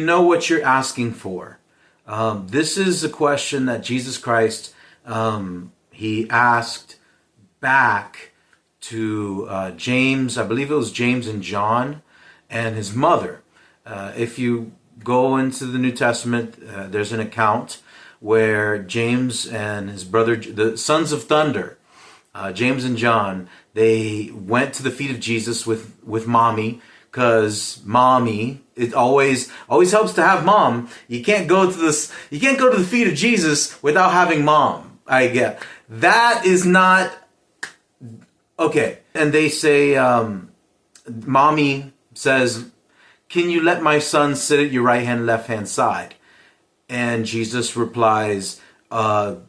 know what you're asking for? This is a question that Jesus Christ, he asked back to James, I believe it was James and John, and his mother. If you go into the New Testament, there's an account where James and his brother, the sons of thunder, James and John, they went to the feet of Jesus with mommy, because mommy, it always helps to have mom. You can't go to the feet of Jesus without having mom. I get that is not okay. And they say, mommy says, "Can you let my son sit at your right hand, left hand side?" And Jesus replies, "Are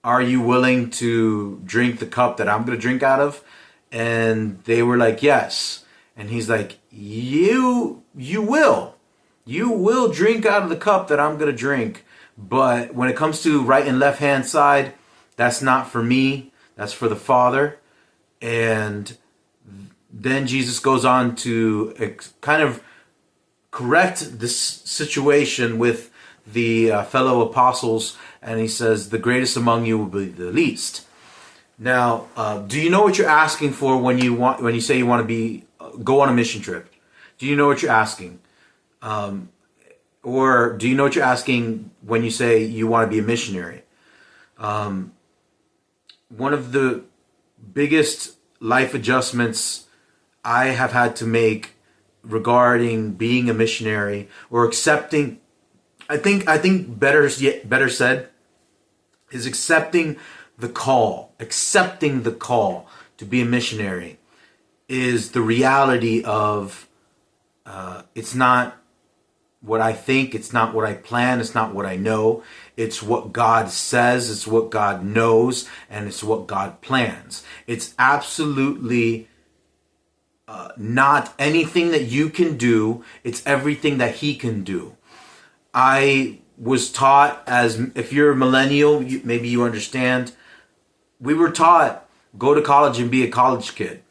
you willing to drink the cup that I'm going to drink out of?" And they were like, "Yes." And he's like, you will drink out of the cup that I'm going to drink. But when it comes to right and left hand side, that's not for me. That's for the Father. And then Jesus goes on to kind of correct this situation with the fellow apostles. And he says, the greatest among you will be the least. Now, do you know what you're asking for when you say you want to go on a mission trip? Do you know what you're asking? Or do you know what you're asking when you say you want to be a missionary? One of the biggest life adjustments I have had to make regarding being a missionary or accepting, I think better said, is accepting the call to be a missionary, is the reality of it's not what I think, it's not what I plan, it's not what I know, it's what God says, it's what God knows, and it's what God plans. It's absolutely not anything that you can do, it's everything that He can do. I was taught, as if you're a millennial, maybe you understand, we were taught, go to college and be a college kid.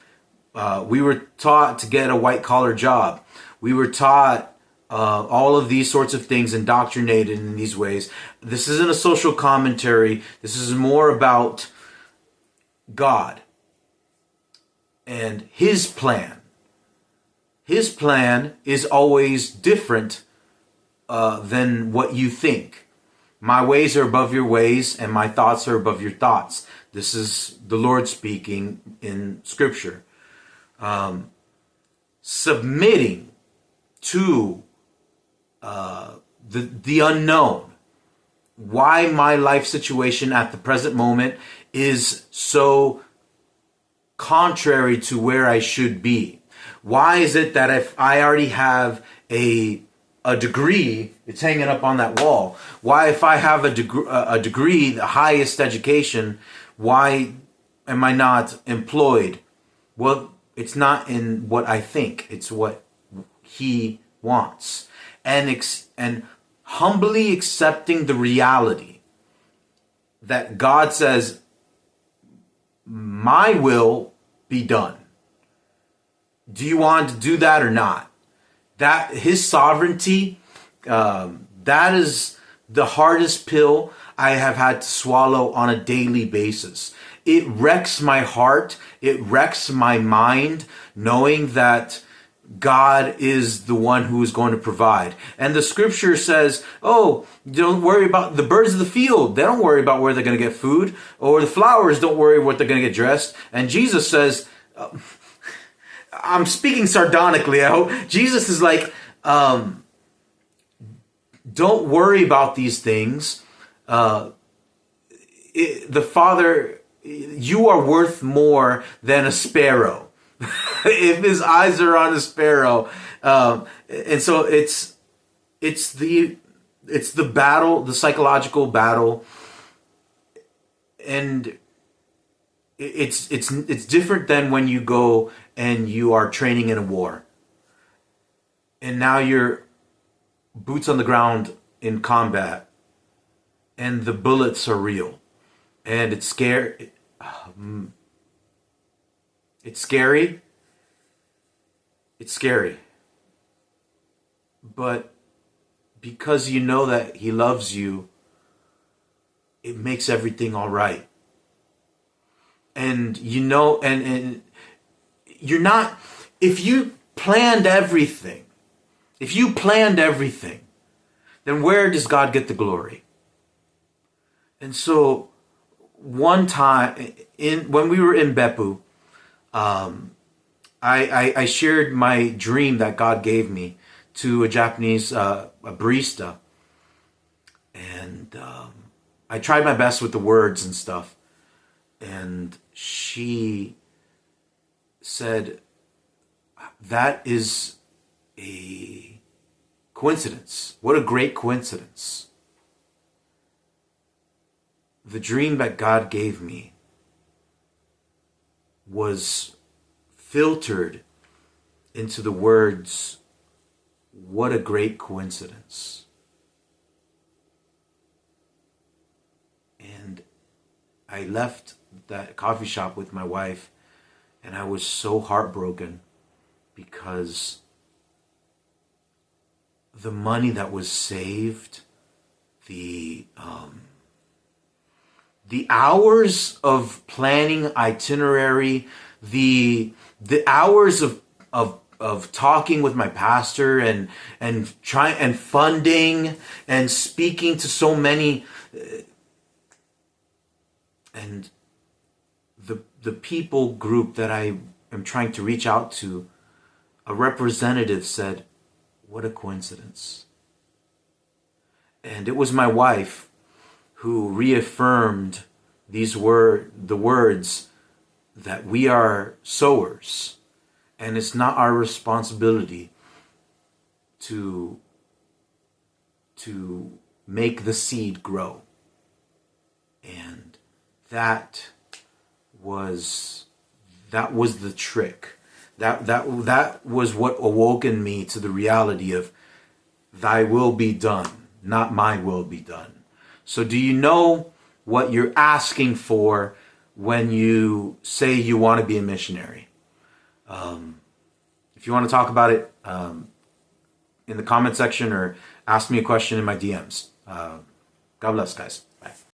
We were taught to get a white-collar job. We were taught all of these sorts of things, indoctrinated in these ways. This isn't a social commentary. This is more about God and His plan. His plan is always different than what you think. My ways are above your ways, and my thoughts are above your thoughts. This is the Lord speaking in Scripture. Submitting to the unknown. Why my life situation at the present moment is so contrary to where I should be. Why is it that if I already have a degree, it's hanging up on that wall? Why, if I have a degree, the highest education, why am I not employed? Well, it's not in what I think. It's what He wants. And humbly accepting the reality that God says, my will be done. Do you want to do that or not? That His sovereignty, that is the hardest pill I have had to swallow on a daily basis. It wrecks my heart. It wrecks my mind, knowing that God is the one who is going to provide. And the Scripture says, oh, don't worry about the birds of the field. They don't worry about where they're going to get food. Or the flowers don't worry what they're going to get dressed. And Jesus says, I'm speaking sardonically, I hope. Jesus is like, don't worry about these things. The Father, you are worth more than a sparrow. If His eyes are on a sparrow. And so it's the battle, the psychological battle. And it's different than when you go and you are training in a war. And now you're boots on the ground in combat. And the bullets are real. And it's scary. It's scary. It's scary. But because you know that he loves you, it makes everything all right. And you know, and you're not, if you planned everything, then where does God get the glory? And so one time when we were in Beppu, I shared my dream that God gave me to a Japanese a barista, and I tried my best with the words and stuff, and she said, "That is a coincidence. What a great coincidence. The dream that God gave me was filtered into the words, what a great coincidence." And I left that coffee shop with my wife, and I was so heartbroken because the money that was saved, the hours of planning itinerary, the hours of talking with my pastor and trying and funding and speaking to so many, and the people group that I am trying to reach out to, a representative said, "What a coincidence." And it was my wife who reaffirmed the words that we are sowers, and it's not our responsibility to make the seed grow. And that was the trick. That was what awoken me to the reality of thy will be done, not my will be done. So do you know what you're asking for when you say you want to be a missionary? If you want to talk about it in the comment section, or ask me a question in my DMs. God bless, guys. Bye.